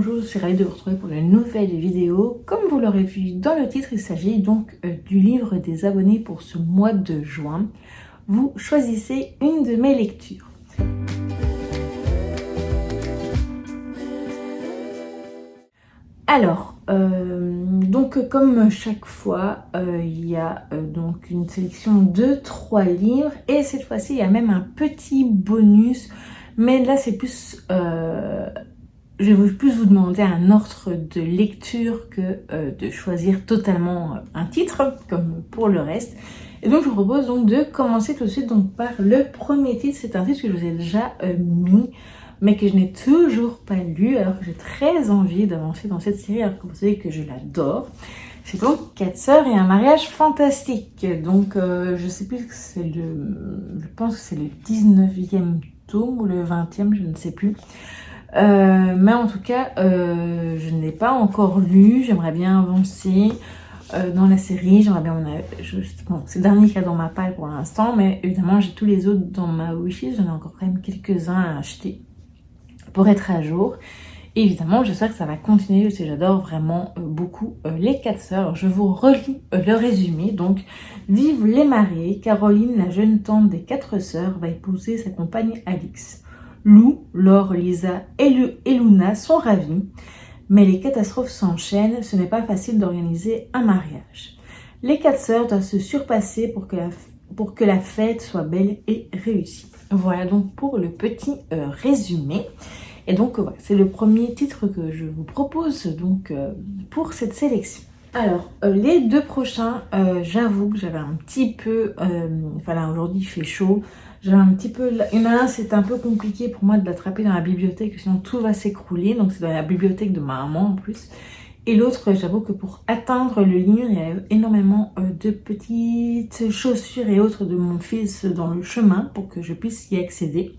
bonjour, je suis ravie de vous retrouver pour une nouvelle vidéo. Comme vous l'aurez vu dans le titre, il s'agit donc du livre des abonnés pour ce mois de juin. Vous choisissez une de mes lectures. Alors, donc comme chaque fois, il y a donc une sélection de 3 livres et cette fois-ci, il y a même un petit bonus, mais là c'est plus... je vais plus vous demander un ordre de lecture que de choisir totalement un titre, comme pour le reste. Et donc je vous propose donc de commencer tout de suite donc par le premier titre. C'est un titre que je vous ai déjà mis, mais que je n'ai toujours pas lu, alors que j'ai très envie d'avancer dans cette série, alors que vous savez que je l'adore. C'est donc 4 sœurs et un mariage fantastique. Donc je sais plus, c'est je pense que c'est le 19e tome ou le 20e, je ne sais plus. Mais en tout cas, je ne l'ai pas encore lu. J'aimerais bien avancer dans la série. J'aimerais bien... Bon, c'est le dernier qu'il y a dans ma palle pour l'instant, mais évidemment, j'ai tous les autres dans ma wishlist. J'en ai encore quand même quelques-uns à acheter pour être à jour. Et évidemment, j'espère que ça va continuer parce que j'adore vraiment beaucoup les 4 sœurs. Alors, je vous relis le résumé. Donc, vivent les mariés. Caroline, la jeune tante des 4 sœurs, va épouser sa compagne Alix. Lou, Laure, Lisa et Luna sont ravis, mais les catastrophes s'enchaînent, ce n'est pas facile d'organiser un mariage. Les 4 sœurs doivent se surpasser pour que la fête soit belle et réussie. Voilà donc pour le petit résumé. Et donc voilà, c'est le premier titre que je vous propose donc pour cette sélection. Alors, les 2 prochains, j'avoue que j'avais un petit peu... voilà, aujourd'hui il fait chaud. J'avais un petit peu... Il y en a un, c'est un peu compliqué pour moi de l'attraper dans la bibliothèque, sinon tout va s'écrouler. Donc c'est dans la bibliothèque de ma maman en plus. Et l'autre, j'avoue que pour atteindre le livre, il y a énormément de petites chaussures et autres de mon fils dans le chemin pour que je puisse y accéder.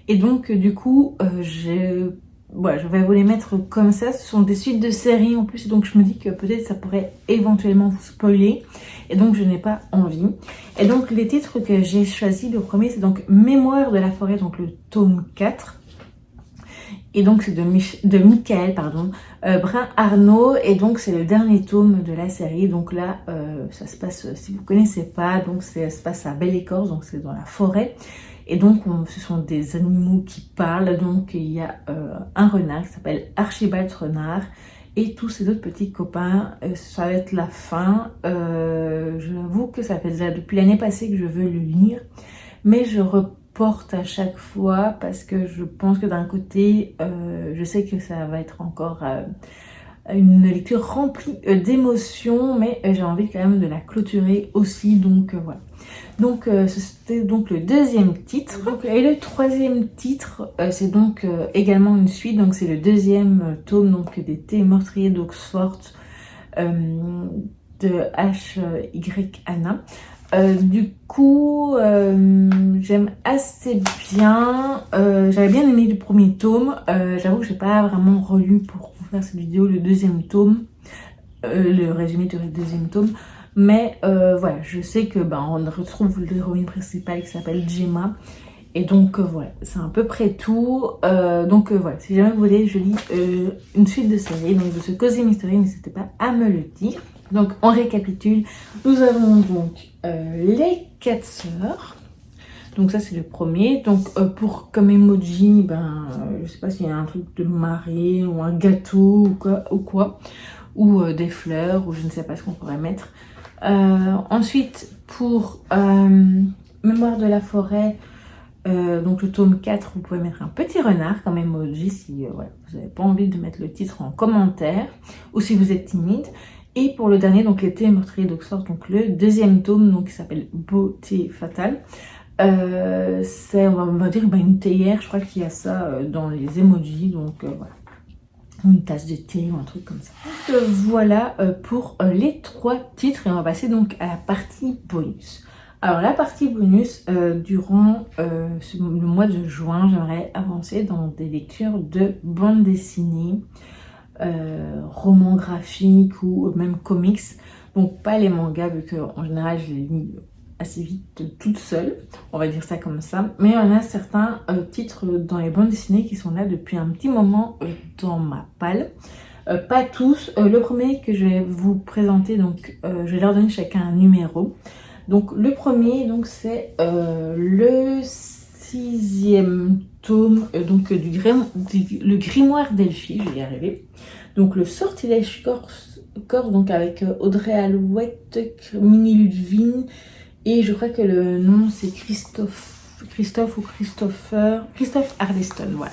Et donc du coup, je vais vous les mettre comme ça. Ce sont des suites de séries en plus, et donc je me dis que peut-être ça pourrait éventuellement vous spoiler, et donc je n'ai pas envie. Et donc les titres que j'ai choisis, le premier c'est donc Mémoire de la forêt, donc le tome 4. Et donc c'est de Michael Brun Arnaud, et donc c'est le dernier tome de la série. Donc là ça se passe, si vous connaissez pas, donc ça se passe à Belle-Écorce, donc c'est dans la forêt. Et donc, ce sont des animaux qui parlent. Donc, il y a un renard qui s'appelle Archibald Renard et tous ses autres petits copains. Ça va être la fin. J'avoue que ça fait déjà depuis l'année passée que je veux le lire. Mais je reporte à chaque fois parce que je pense que d'un côté, je sais que ça va être encore... une lecture remplie d'émotions, mais j'ai envie quand même de la clôturer aussi, donc voilà. Donc c'était donc le deuxième titre. Et le troisième titre, c'est donc également une suite, donc c'est le deuxième tome donc des Thés meurtriers d'Oxford de H.Y. Anna. Du coup, j'aime assez bien. J'avais bien aimé le premier tome. J'avoue que j'ai pas vraiment relu pour faire cette vidéo le deuxième tome, le résumé du deuxième tome. Mais voilà, je sais que on retrouve l'héroïne principale qui s'appelle Gemma. Et donc voilà, c'est à peu près tout. Donc voilà, si jamais vous voulez, je lis une suite de séries, donc de ce Cozy Mystery, n'hésitez pas à me le dire. Donc on récapitule, nous avons donc les 4 sœurs. Donc ça c'est le premier. Donc pour comme emoji, je sais pas s'il y a un truc de mariée ou un gâteau ou quoi, ou des fleurs, ou je ne sais pas ce qu'on pourrait mettre. Ensuite pour Mémoire de la forêt, donc le tome 4, vous pouvez mettre un petit renard comme emoji si voilà, vous n'avez pas envie de mettre le titre en commentaire, ou si vous êtes timide. Et pour le dernier, donc les Thés meurtriers d'Oxford, donc le deuxième tome, donc qui s'appelle Beauté fatale. C'est, on va dire, une théière, je crois qu'il y a ça dans les emojis, donc voilà. Une tasse de thé ou un truc comme ça. Donc, voilà pour les 3 titres, et on va passer donc à la partie bonus. Alors la partie bonus, durant le mois de juin, j'aimerais avancer dans des lectures de bande dessinée, romans graphiques ou même comics. Donc pas les mangas, vu que en général je les lis assez vite toute seule, on va dire ça comme ça. Mais on a certains titres dans les bandes dessinées qui sont là depuis un petit moment dans ma palle. Pas tous. Le premier que je vais vous présenter, donc je vais leur donner chacun un numéro. Donc le premier, donc c'est le 6e tome donc le grimoire d'Elphie, je vais y arriver. Donc le sortilège corse donc avec Audrey Alouette, Minnie Ludwig, et je crois que le nom c'est Christophe Arleston, voilà.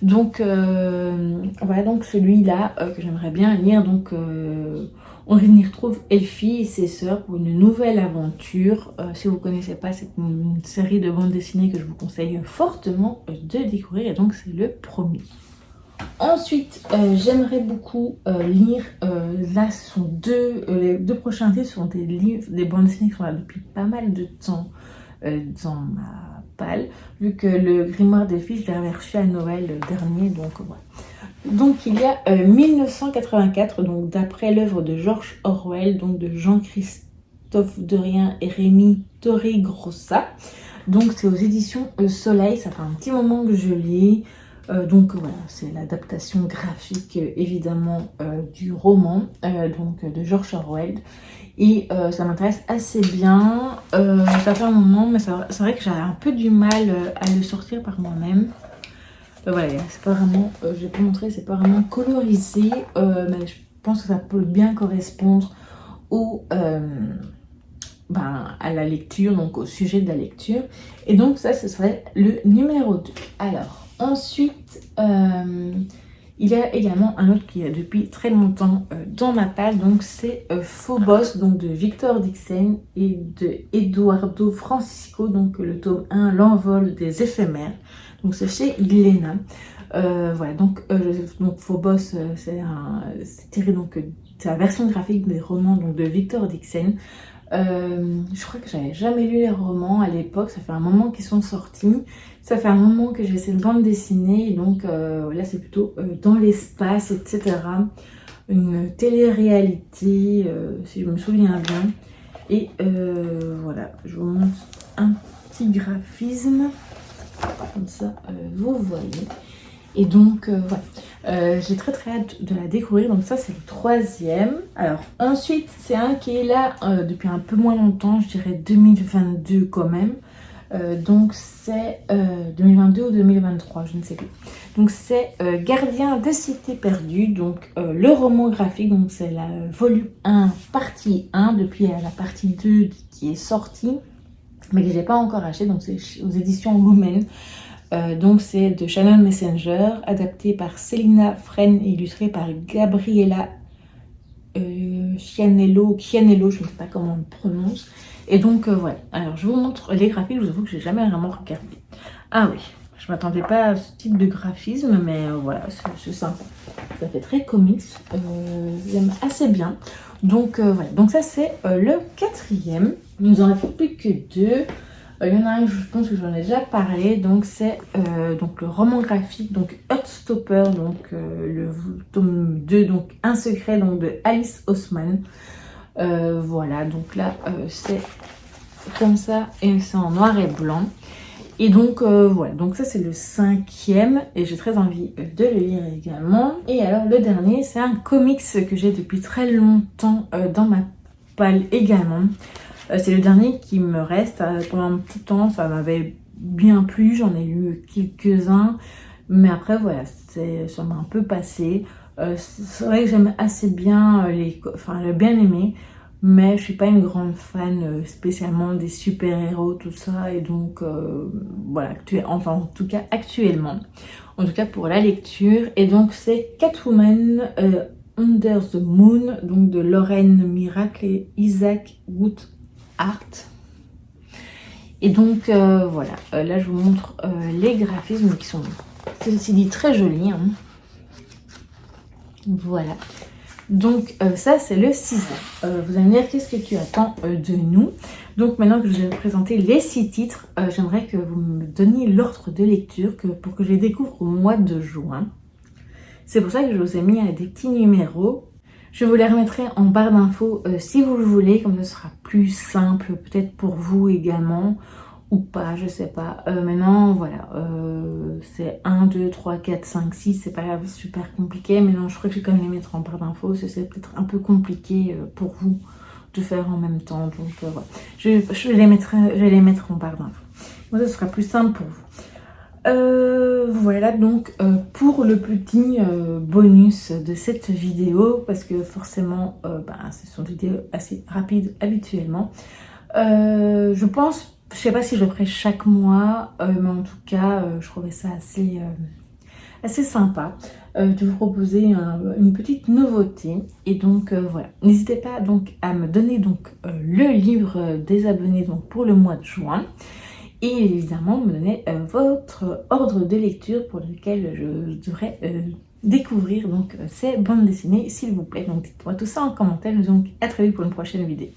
Donc voilà, donc celui-là que j'aimerais bien lire. Donc on y retrouve Elphie et ses sœurs pour une nouvelle aventure. Si vous ne connaissez pas, c'est une série de bandes dessinées que je vous conseille fortement de découvrir, et donc c'est le premier. Ensuite, j'aimerais beaucoup lire, là ce sont les deux prochains titres sont des livres, des bandes dessinées qui sont là depuis pas mal de temps dans ma palle, vu que le grimoire d'Elphie, je l'avais reçu à Noël dernier, donc voilà. Donc il y a 1984, donc d'après l'œuvre de George Orwell, donc de Jean-Christophe Dorien et Rémi Torregrossa. Donc c'est aux éditions Soleil, ça fait un petit moment que je lis. Donc voilà, c'est l'adaptation graphique évidemment du roman donc de George Orwell, et ça m'intéresse assez bien. Ça fait un moment, mais c'est vrai que j'ai un peu du mal à le sortir par moi-même. Voilà, c'est pas vraiment, je vais pas montrer, c'est pas vraiment colorisé, mais je pense que ça peut bien correspondre à la lecture, donc au sujet de la lecture. Et donc ça, ce serait le numéro 2. Alors, ensuite, il y a également un autre qui est depuis très longtemps dans ma palle, donc c'est Phobos, donc de Victor Dixon et de Eduardo Francisco, donc le tome 1, L'envol des éphémères. Donc c'est chez Glénat. Voilà, donc Phobos, c'est tiré donc c'est la version graphique des romans donc de Victor Dixon. Je crois que j'avais jamais lu les romans à l'époque, ça fait un moment qu'ils sont sortis, ça fait un moment que j'ai cette bande dessinée, et donc là c'est plutôt dans l'espace, etc. Une télé-réalité, si je me souviens bien. Et voilà, je vous montre un petit graphisme, comme ça vous voyez. Et donc voilà, j'ai très hâte de la découvrir. Donc ça c'est le 3e. Alors ensuite c'est un qui est là depuis un peu moins longtemps, je dirais 2022 quand même. Donc c'est 2022 ou 2023, je ne sais plus. Donc c'est Gardien des cités perdues, donc le roman graphique, donc c'est la volume 1 partie 1, depuis la partie 2 qui est sortie, mais que j'ai pas encore acheté, donc c'est aux éditions Lumen. Donc c'est de Shannon Messenger, adapté par Célina Fren et illustré par Gabriela Chianello, je ne sais pas comment on le prononce. Et donc voilà, alors je vous montre les graphiques, je vous avoue que j'ai jamais vraiment regardé. Ah oui, je m'attendais pas à ce type de graphisme, mais voilà, c'est sympa. Ça fait très comics, j'aime assez bien. Donc voilà, donc ça c'est le 4e. Il nous en reste plus que 2. Il y en a un, je pense que j'en ai déjà parlé, donc c'est donc le roman graphique, donc Heartstopper, donc le tome 2, donc Un secret, donc de Alice Oseman. Voilà, donc là c'est comme ça et c'est en noir et blanc. Et donc voilà, donc ça c'est le 5e et j'ai très envie de le lire également. Et alors le dernier, c'est un comics que j'ai depuis très longtemps dans ma palle également. C'est le dernier qui me reste. Pendant un petit temps, ça m'avait bien plu, j'en ai lu quelques-uns, mais après voilà, ça m'a un peu passé. C'est vrai que j'aime assez bien j'ai bien aimé, mais je suis pas une grande fan spécialement des super-héros, tout ça, et donc voilà, en tout cas actuellement, en tout cas pour la lecture. Et donc c'est Catwoman Under the Moon, donc de Lorraine Miracle et Isaac Woodart. Et donc voilà, là je vous montre les graphismes qui sont, ceci dit, très jolis, hein. Voilà, donc ça c'est le 6e. Vous allez me dire qu'est-ce que tu attends de nous. Donc maintenant que je vais vous présenter les 6 titres, j'aimerais que vous me donniez l'ordre de lecture pour que je les découvre au mois de juin. C'est pour ça que je vous ai mis des petits numéros. Je vous les remettrai en barre d'infos si vous le voulez, comme ça ce sera plus simple peut-être pour vous également, ou pas, je sais pas. Maintenant, voilà, c'est 1, 2, 3, 4, 5, 6, c'est pas super compliqué, mais non, je crois que je vais quand même les mettre en barre d'infos, c'est peut-être un peu compliqué pour vous de faire en même temps, donc voilà. Je vais les mettre en barre d'infos. Bon, ça sera plus simple pour vous. Voilà donc pour le petit bonus de cette vidéo, parce que forcément ce sont des vidéos assez rapides habituellement. Je pense, je sais pas si je le ferai chaque mois, mais en tout cas je trouvais ça assez sympa de vous proposer une petite nouveauté. Et donc voilà, n'hésitez pas donc à me donner donc le livre des abonnés donc pour le mois de juin. Et évidemment me donner votre ordre de lecture pour lequel je devrais découvrir donc ces bandes dessinées, s'il vous plaît. Donc dites-moi tout ça en commentaire. Donc à très vite pour une prochaine vidéo.